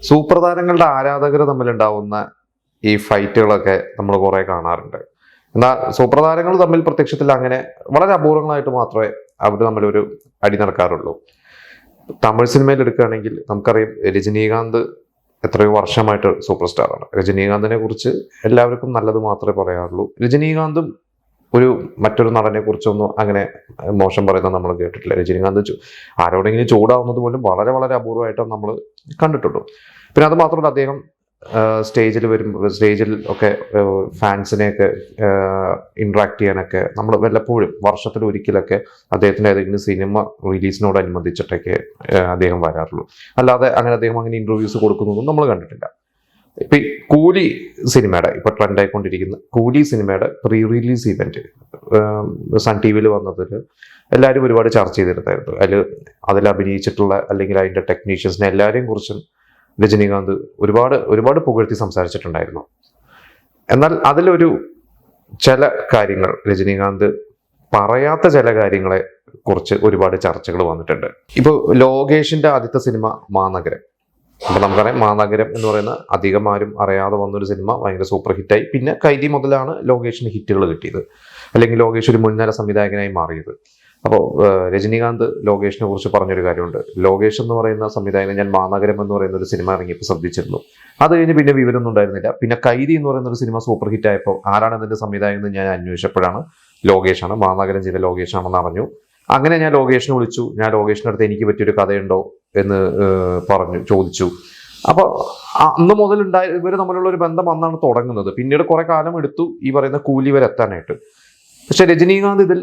Super താരങ്ങളുടെ ആരാധകർ തമ്മിലുണ്ടാവുന്ന ഈ ഫൈറ്റുകളൊക്കെ നമ്മൾ കുറെ കാണാറുണ്ട്. എന്നാൽ സൂപ്പർ താരങ്ങൾ തമ്മിൽ പ്രത്യക്ഷത്തിൽ അങ്ങനെ വളരെ അപൂർവങ്ങളായിട്ട് മാത്രമേ അവർ തമ്മിലൊരു അടി നടക്കാറുള്ളൂ. തമിഴ് സിനിമയിൽ എടുക്കുകയാണെങ്കിൽ നമുക്കറിയാം, രജനീകാന്ത് എത്രയോ വർഷമായിട്ട് സൂപ്പർ സ്റ്റാറാണ്. രജനീകാന്തിനെ കുറിച്ച് എല്ലാവർക്കും നല്ലത് മാത്രമേ പറയാറുള്ളൂ. രജനീകാന്തും മറ്റൊരു നടനെ കുറിച്ചൊന്നും അങ്ങനെ മോശം പറയുന്നത് നമ്മൾ കേട്ടിട്ടില്ല. രജനീകാന്ത് ആരോടെങ്കിലും ചൂടാവുന്നത് പോലും വളരെ വളരെ അപൂർവമായിട്ടാണ് നമ്മൾ കണ്ടിട്ടുള്ളൂ. പിന്നെ അത് മാത്രമല്ല, അദ്ദേഹം സ്റ്റേജിൽ ഒക്കെ ഫാൻസിനെയൊക്കെ ഇന്ററാക്ട് ചെയ്യാനൊക്കെ നമ്മൾ വല്ലപ്പോഴും വർഷത്തിൽ ഒരിക്കലൊക്കെ അദ്ദേഹത്തിന്റെ ഏതെങ്കിലും സിനിമ റിലീസിനോടനുബന്ധിച്ചിട്ടൊക്കെ അദ്ദേഹം വരാറുള്ളൂ. അല്ലാതെ അദ്ദേഹം അങ്ങനെ ഇന്റർവ്യൂസ് കൊടുക്കുന്നതൊന്നും നമ്മൾ കണ്ടിട്ടില്ല. ഇപ്പൊ ഈ കൂലി സിനിമയുടെ ട്രെൻഡ് ആയിക്കൊണ്ടിരിക്കുന്ന കൂലി സിനിമയുടെ pre release event Sun T വിയിൽ വന്നതിൽ എല്ലാവരും ഒരുപാട് ചർച്ച ചെയ്തിരുന്നായിരുന്നു. അതിൽ അഭിനയിച്ചിട്ടുള്ള അല്ലെങ്കിൽ അതിന്റെ ടെക്നീഷ്യൻസിനെ എല്ലാവരെയും കുറിച്ചും രജനീകാന്ത് ഒരുപാട് പുകഴ്ത്തി സംസാരിച്ചിട്ടുണ്ടായിരുന്നു. എന്നാൽ അതിലൊരു ചില കാര്യങ്ങൾ, രജനീകാന്ത് പറയാത്ത ചില കാര്യങ്ങളെ കുറിച്ച് ഒരുപാട് ചർച്ചകൾ വന്നിട്ടുണ്ട്. ഇപ്പോൾ ലോകേഷിന്റെ ആദ്യത്തെ സിനിമ മാനഗരം. അപ്പൊ നമുക്കറിയാം, മാനഗരം എന്ന് പറയുന്ന അധികം ആരും അറിയാതെ വന്നൊരു സിനിമ ഭയങ്കര സൂപ്പർ ഹിറ്റായി. പിന്നെ കൈദി മുതലാണ് ലോകേഷിന് ഹിറ്റുകൾ കിട്ടിയത്, അല്ലെങ്കിൽ ലോകേഷ് ഒരു മുൻനിര സംവിധായകനായി മാറിയത്. അപ്പോൾ രജനീകാന്ത് ലോകേഷിനെ കുറിച്ച് പറഞ്ഞൊരു കാര്യമുണ്ട്. ലോകേഷ് എന്ന് പറയുന്ന സംവിധായകൻ ഞാൻ മാനഗരം എന്ന് പറയുന്ന ഒരു സിനിമ ഇറങ്ങിയപ്പോൾ ശ്രദ്ധിച്ചിരുന്നു. അത് കഴിഞ്ഞ് പിന്നെ വിവരമൊന്നും ഉണ്ടായിരുന്നില്ല. പിന്നെ കൈദി എന്ന് പറയുന്ന ഒരു സിനിമ സൂപ്പർ ഹിറ്റ് ആയപ്പോൾ ആരാണ് അതിന്റെ സംവിധായകൻ എന്ന് ഞാൻ അന്വേഷിച്ചപ്പോഴാണ് ലോകേഷാണ്, മാനഗരം ചെയ്ത ലോകേഷാണെന്ന് അറിഞ്ഞു. അങ്ങനെ ഞാൻ ലോകേഷിനെ വിളിച്ചു. ഞാൻ ലോകേഷിന്റെ അടുത്ത് എനിക്ക് പറ്റിയൊരു കഥയുണ്ടോ എന്ന് ചോദിച്ചു. അപ്പൊ അന്ന് മുതൽ ഇവര് തമ്മിലുള്ള ഒരു ബന്ധം അന്നാണ് തുടങ്ങുന്നത്. പിന്നീട് കുറെ കാലം എടുത്തു ഈ പറയുന്ന കൂലി വരെ എത്താനായിട്ട്. പക്ഷെ രജനീകാന്ത് ഇതിൽ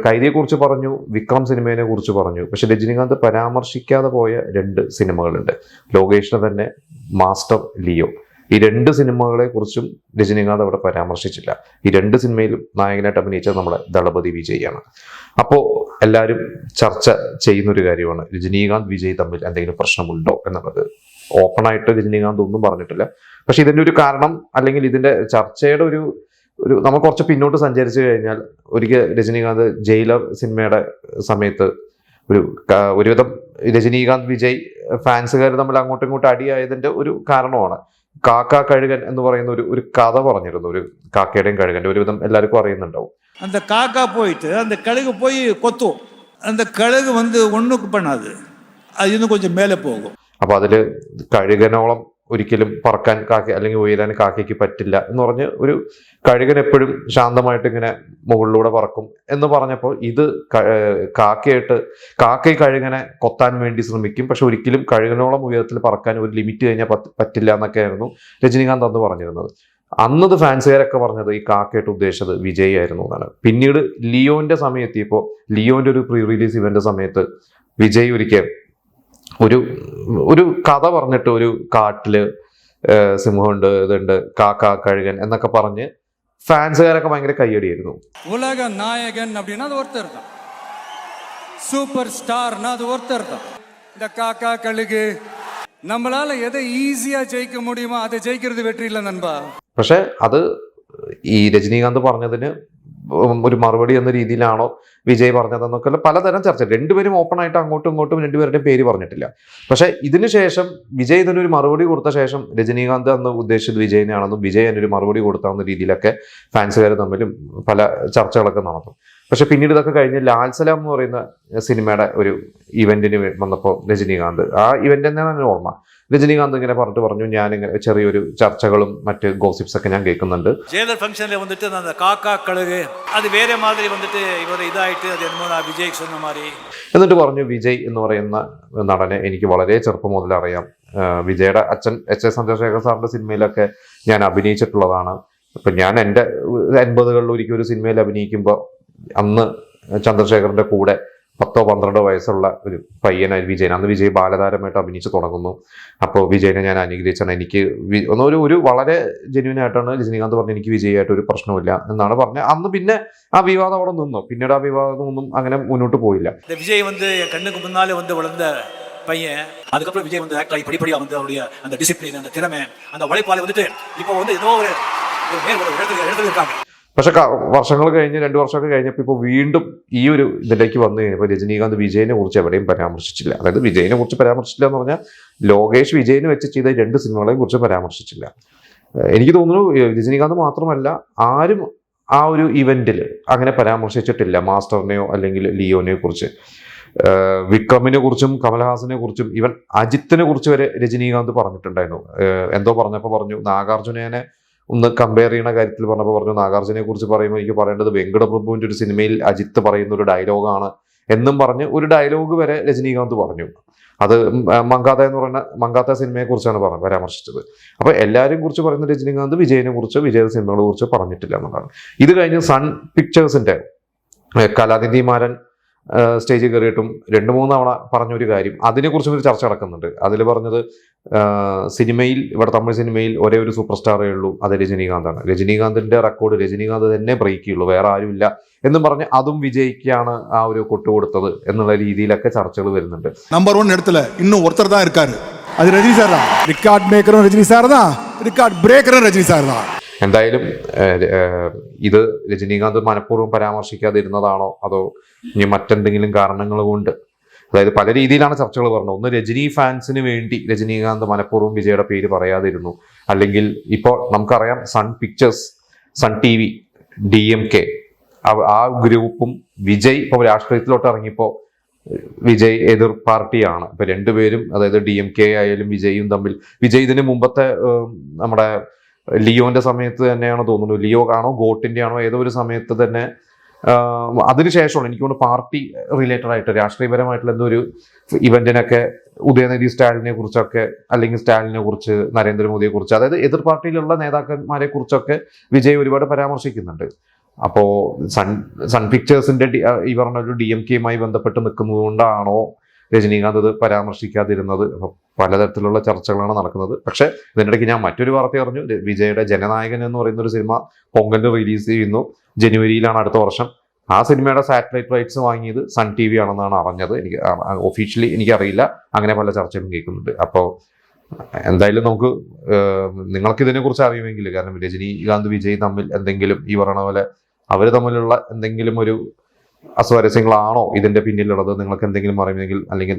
കൈദിയെ കുറിച്ച് പറഞ്ഞു, വിക്രം സിനിമയെ കുറിച്ച് പറഞ്ഞു. പക്ഷെ രജനീകാന്ത് പരാമർശിക്കാതെ പോയ 2 സിനിമകളുണ്ട്. ലോകേഷിന്റെ തന്നെ മാസ്റ്റർ ലിയോ. ഈ 2 സിനിമകളെ കുറിച്ചും രജനീകാന്ത് അവിടെ പരാമർശിച്ചില്ല. ഈ 2 സിനിമയിലും നായകനായിട്ട് അഭിനയിച്ചത് നമ്മുടെ ദളപതി വിജയാണ്. അപ്പോ എല്ലാവരും ചർച്ച ചെയ്യുന്നൊരു കാര്യമാണ്, രജനീകാന്ത് വിജയ് തമ്മിൽ എന്തെങ്കിലും പ്രശ്നമുണ്ടോ എന്നുള്ളത്. ഓപ്പണായിട്ട് രജനീകാന്ത് ഒന്നും പറഞ്ഞിട്ടില്ല. പക്ഷെ ഇതിന്റെ ഒരു കാരണം, അല്ലെങ്കിൽ ഇതിന്റെ ചർച്ചയുടെ ഒരു നമ്മൾ കുറച്ച് പിന്നോട്ട് സഞ്ചരിച്ചു കഴിഞ്ഞാൽ, ഒരിക്കൽ രജനീകാന്ത് ജയിലർ സിനിമയുടെ സമയത്ത് ഒരുവിധം രജനീകാന്ത് വിജയ് ഫാൻസുകാർ തമ്മിൽ അങ്ങോട്ടും ഇങ്ങോട്ടും അടിയായതിന്റെ ഒരു കാരണമാണ് കാക്ക കഴുകൻ എന്ന് പറയുന്ന ഒരു കഥ പറഞ്ഞിരുന്നു. ഒരു കാക്കയുടെയും കഴുകന്റെ ഒരുവിധം എല്ലാവർക്കും അറിയുന്നുണ്ടാവും. அந்த காக்கா போயிட்டு அந்த கழுகு போய் கொத்தும். அந்த கழுகு ஒண்ணுக்கு பண்ணாது, அது இன்னும் கொஞ்சம் மேலே പോകും. അപ്പൊ അതില് കഴുകനോളം ഒരിക്കലും പറക്കാൻ അല്ലെങ്കിൽ ഉയരാൻ കാക്കയ്ക്ക് പറ്റില്ല എന്ന് പറഞ്ഞ് ഒരു കഴുകൻ എപ്പോഴും ശാന്തമായിട്ട് ഇങ്ങനെ മുകളിലൂടെ പറക്കും എന്ന് പറഞ്ഞപ്പോൾ, ഇത് കാക്കയെ കഴുകനെ കൊത്താൻ വേണ്ടി ശ്രമിക്കും. പക്ഷെ ഒരിക്കലും കഴുകനോളം ഉയരത്തിൽ പറക്കാൻ ഒരു ലിമിറ്റ് കഴിഞ്ഞാൽ പറ്റില്ല എന്നൊക്കെയായിരുന്നു രജനീകാന്ത് അന്ന് പറഞ്ഞിരുന്നത്. അന്നത് ഫാൻസുകാരൊക്കെ പറഞ്ഞത് ഈ കാക്കയായിട്ട് ഉദ്ദേശിച്ചത് വിജയ് ആയിരുന്നു എന്നാണ്. പിന്നീട് ലിയോന്റെ സമയം എത്തിയപ്പോൾ, ലിയോന്റെ ഒരു പ്രീ റിലീസ് ഇവന്റ് സമയത്ത് വിജയ് ഒരിക്കൽ ഒരു കഥ പറഞ്ഞിട്ട്, ഒരു കാട്ടില് സിംഹമുണ്ട്, ഇതുണ്ട്, കാക്ക കഴുകൻ എന്നൊക്കെ പറഞ്ഞ് ഫാൻസുകാരൊക്കെ ഭയങ്കര കയ്യടിയായിരുന്നു. உலக நாயகன் அப்படின்னா அது ஒருத்தர் தான், சூப்பர் ஸ்டார்னா அது ஒருத்தர் தான். இந்த காக்கா கழுகு நம்மளால எதை ஈஸியா ஜெயிக்க முடியுமோ அதை ஜெயிக்கிறது வெற்றி இல்லை நண்பா. പക്ഷെ അത് ഈ രജനീകാന്ത് പറഞ്ഞതിന് ഒരു മറുപടി എന്ന രീതിയിലാണോ വിജയ് പറഞ്ഞതെന്നൊക്കെ പലതരം ചർച്ച. രണ്ടുപേരും ഓപ്പൺ ആയിട്ട് അങ്ങോട്ടും ഇങ്ങോട്ടും രണ്ടുപേരുടെയും പേര് പറഞ്ഞിട്ടില്ല. പക്ഷെ ഇതിനു ശേഷം വിജയ് ഇതിനൊരു മറുപടി കൊടുത്ത ശേഷം രജനീകാന്ത് അന്ന് ഉദ്ദേശിച്ചത് വിജയിനെയാണെന്നും വിജയ് അതിനൊരു മറുപടി കൊടുത്താവുന്ന രീതിയിലൊക്കെ ഫാൻസുകാർ തമ്മിലും പല ചർച്ചകളൊക്കെ നടന്നു. പക്ഷെ പിന്നീട് ഇതൊക്കെ കഴിഞ്ഞ് ലാൽ സലാം എന്ന് പറയുന്ന സിനിമയുടെ ഒരു ഇവന്റിന് വന്നപ്പോൾ രജനീകാന്ത്, ആ ഇവന്റ് തന്നെയാണ് ഓർമ്മ, രജനീകാന്ത് ഇങ്ങനെ പറഞ്ഞു ഞാനിങ്ങനെ ചെറിയൊരു ചർച്ചകളും മറ്റ് ഗോസിപ്സ് ഒക്കെ ഞാൻ കേൾക്കുന്നുണ്ട്. ജയിലർ ഫംഗ്ഷനിൽ വന്നിട്ട് அந்த காக்கா கழுகு அது வேற மாதிரி வந்துட்டு இவர் இதாயிட்டு அது என்னமோ விஜய் சொன்ன மாதிரி. എന്നിട്ട് പറഞ്ഞു, വിജയ് എന്ന് പറയുന്ന നടനെ എനിക്ക് വളരെ ചെറുപ്പം മുതൽ അറിയാം. വിജയുടെ അച്ഛൻ എച്ച് എസ് ചന്ദ്രശേഖർ സാറിന്റെ സിനിമയിലൊക്കെ ഞാൻ അഭിനയിച്ചിട്ടുള്ളതാണ്. ഇപ്പൊ ഞാൻ എൻ്റെ 80കളിൽ ഒരിക്കൽ ഒരു സിനിമയിൽ അഭിനയിക്കുമ്പോൾ അന്ന് ചന്ദ്രശേഖറിന്റെ കൂടെ 10-12 വയസ്സുള്ള ഒരു പയ്യനായി വിജയൻ. അന്ന് വിജയ് ബാലതാരമായിട്ട് അഭിനയിച്ച് തുടങ്ങുന്നു. അപ്പോൾ വിജയനെ ഞാൻ അനുഗ്രഹിച്ചാണ്. എനിക്ക് ഒരു വളരെ ജെന്യൂൻ ആയിട്ടാണ് രജനീകാന്ത് പറഞ്ഞത്, എനിക്ക് വിജയായിട്ട് ഒരു പ്രശ്നമില്ല എന്നാണ് പറഞ്ഞത്. അന്ന് പിന്നെ ആ വിവാദം അവിടെ നിന്നു. പിന്നീട് ആ വിവാദം ഒന്നും അങ്ങനെ മുന്നോട്ട് പോയില്ല. വിജയ് என் கண்ணுக்கு முன்னாலே வளர்ந்த பையன், அதுக்கப்புறம் விஜய் ஆக்ட் ஆகி படிப்படியா அவருடைய அந்த டிசிப்ளின், அந்த திறமை, அந்த உழைப்பால இப்போ ஏதோ ஒரு இடத்துல இருக்காங்க. പക്ഷെ വർഷങ്ങൾ കഴിഞ്ഞ് 2 വർഷമൊക്കെ കഴിഞ്ഞപ്പോൾ ഇപ്പോൾ വീണ്ടും ഈ ഒരു ഇതിലേക്ക് വന്നു കഴിഞ്ഞപ്പോൾ രജനീകാന്ത് വിജയിനെ കുറിച്ച് എവിടെയും പരാമർശിച്ചില്ല. അതായത് വിജയിനെ കുറിച്ച് പരാമർശിച്ചില്ല എന്ന് പറഞ്ഞാൽ ലോകേഷ് വിജയിനെ വെച്ച് ചെയ്ത 2 സിനിമകളെയും കുറിച്ച് പരാമർശിച്ചില്ല. എനിക്ക് തോന്നുന്നു രജനീകാന്ത് മാത്രമല്ല ആരും ആ ഒരു ഇവന്റിൽ അങ്ങനെ പരാമർശിച്ചിട്ടില്ല മാസ്റ്ററിനെയോ അല്ലെങ്കിൽ ലിയോനെയോ കുറിച്ച്. വിക്രമിനെ കുറിച്ചും കമൽഹാസനെ കുറിച്ചും ഈവൻ അജിത്തിനെ കുറിച്ച് വരെ രജനീകാന്ത് പറഞ്ഞിട്ടുണ്ടായിരുന്നു. എന്തോ പറഞ്ഞപ്പോൾ പറഞ്ഞു നാഗാർജുനനെ ഒന്ന് കമ്പയർ ചെയ്യുന്ന കാര്യത്തിൽ പറഞ്ഞപ്പോൾ പറഞ്ഞു നാഗാർജുനെ കുറിച്ച് പറയുമ്പോൾ എനിക്ക് പറയേണ്ടത് വെങ്കടപ്രഭുവിന്റെ ഒരു സിനിമയിൽ അജിത്ത് പറയുന്ന ഒരു ഡയലോഗാണ് എന്നും പറഞ്ഞ് ഒരു ഡയലോഗ് വരെ രജനീകാന്ത് പറഞ്ഞു. അത് മങ്കാത്ത സിനിമയെ കുറിച്ചാണ് പരാമർശിച്ചത്. അപ്പൊ എല്ലാവരെയും കുറിച്ച് പറയുന്ന രജനീകാന്ത് വിജയനെ കുറിച്ച് വിജയുടെ സിനിമകളെ കുറിച്ച് പറഞ്ഞിട്ടില്ല എന്നുള്ളതാണ്. ഇത് കഴിഞ്ഞ് സൺ പിക്ചേഴ്സിന്റെ കലാനിധി മാരൻ സ്റ്റേജിൽ കയറിയിട്ടും 2-3 തവണ പറഞ്ഞൊരു കാര്യം, അതിനെക്കുറിച്ചും ഒരു ചർച്ച നടക്കുന്നുണ്ട്. അതിൽ പറഞ്ഞത് സിനിമയിൽ ഇവിടെ തമിഴ് സിനിമയിൽ ഒരേ ഒരു സൂപ്പർ സ്റ്റാറേ ഉള്ളൂ, അത് രജനീകാന്താണ്. രജനീകാന്തിന്റെ റെക്കോർഡ് രജനീകാന്ത് തന്നെ ബ്രേക്ക് ചെയ്യുള്ളൂ, വേറെ ആരുമില്ല എന്നും പറഞ്ഞ് അതും വിജയിക്കാണ് ആ ഒരു കൊട്ടു കൊടുത്തത് എന്നുള്ള രീതിയിലൊക്കെ ചർച്ചകൾ വരുന്നുണ്ട്. நம்பர் 1 இடத்துல இன்னும் ஒருத்தர் தான் இருக்காரு, அது ரஜினி சார் தான். ரெக்கார்ட் மேக்கரும் ரஜினி சார் தான், ரெக்கார்ட் பிரேக்கரும் ரஜினி சார் தான். എന്തായാലും ഇത് രജനീകാന്ത് മനഃപൂർവ്വം പരാമർശിക്കാതിരുന്നതാണോ അതോ ഇനി മറ്റെന്തെങ്കിലും കാരണങ്ങൾ കൊണ്ട്, അതായത് പല രീതിയിലാണ് ചർച്ചകൾ പറഞ്ഞത്. ഒന്ന് രജനി ഫാൻസിന് വേണ്ടി രജനീകാന്ത് മനഃപൂർവ്വം വിജയുടെ പേര് പറയാതിരുന്നു, അല്ലെങ്കിൽ ഇപ്പോൾ നമുക്കറിയാം Sun Pictures, Sun TV, DMK ആ ഗ്രൂപ്പും വിജയ് ഇപ്പോൾ രാഷ്ട്രീയത്തിലോട്ട് ഇറങ്ങിയപ്പോൾ വിജയ് എതിർ പാർട്ടിയാണ്. ഇപ്പൊ രണ്ടുപേരും, അതായത് DMK ആയാലും വിജയും തമ്മിൽ, വിജയ് ഇതിന് മുമ്പത്തെ നമ്മുടെ ലിയോന്റെ സമയത്ത് തന്നെയാണോ തോന്നുന്നു, ലിയോ ആണോ ഗോട്ടിന്റെ ആണോ ഏതോ ഒരു സമയത്ത് തന്നെ അതിനുശേഷമാണ് എനിക്ക് തോന്നുന്നു പാർട്ടി റിലേറ്റഡ് ആയിട്ട് രാഷ്ട്രീയപരമായിട്ടുള്ള എന്തോ ഒരു ഇവന്റിനൊക്കെ ഉദയനിധി സ്റ്റാലിനെ കുറിച്ചൊക്കെ അല്ലെങ്കിൽ സ്റ്റാലിനെ കുറിച്ച് നരേന്ദ്രമോദിയെ കുറിച്ച്, അതായത് എതിർ പാർട്ടിയിലുള്ള നേതാക്കന്മാരെ കുറിച്ചൊക്കെ വിജയ് ഒരുപാട് പരാമർശിക്കുന്നുണ്ട്. അപ്പോ സൺ പിക്ചേഴ്സിന്റെ ഈ പറഞ്ഞ ഒരു DMK-യുമായി ബന്ധപ്പെട്ട് നിൽക്കുന്നത് കൊണ്ടാണോ രജനീകാന്ത് ഇത് പരാമർശിക്കാതിരുന്നത്? അപ്പൊ പലതരത്തിലുള്ള ചർച്ചകളാണ് നടക്കുന്നത്. പക്ഷെ ഇതിനിടയ്ക്ക് ഞാൻ മറ്റൊരു വാർത്ത അറിഞ്ഞു, വിജയുടെ ജനനായകൻ എന്ന് പറയുന്ന ഒരു സിനിമ പൊങ്കലിന് റിലീസ് ചെയ്യുന്നു, ജനുവരിയിലാണ് അടുത്ത വർഷം. ആ സിനിമയുടെ സാറ്റലൈറ്റ് റൈറ്റ്സ് വാങ്ങിയത് സൺ TV ആണെന്നാണ് അറിഞ്ഞത്. എനിക്ക് ഒഫീഷ്യലി എനിക്കറിയില്ല, അങ്ങനെ പല ചർച്ചകളും കേൾക്കുന്നുണ്ട്. അപ്പോൾ എന്തായാലും നമുക്ക് നിങ്ങൾക്ക് ഇതിനെക്കുറിച്ച് അറിയുമെങ്കിൽ, കാരണം രജനീകാന്ത് വിജയ് തമ്മിൽ എന്തെങ്കിലും ഈ പറയണ പോലെ അവർ തമ്മിലുള്ള എന്തെങ്കിലും ഒരു അസ്വാരസ്യങ്ങളാണോ ഇതിന്റെ പിന്നിലുള്ളത്, നിങ്ങൾക്ക് എന്തെങ്കിലും അറിയുമെങ്കിൽ അല്ലെങ്കിൽ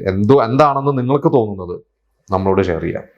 എന്താണെന്ന് നിങ്ങൾക്ക് തോന്നുന്നത് നമ്മളോട് ഷെയർ ചെയ്യാം.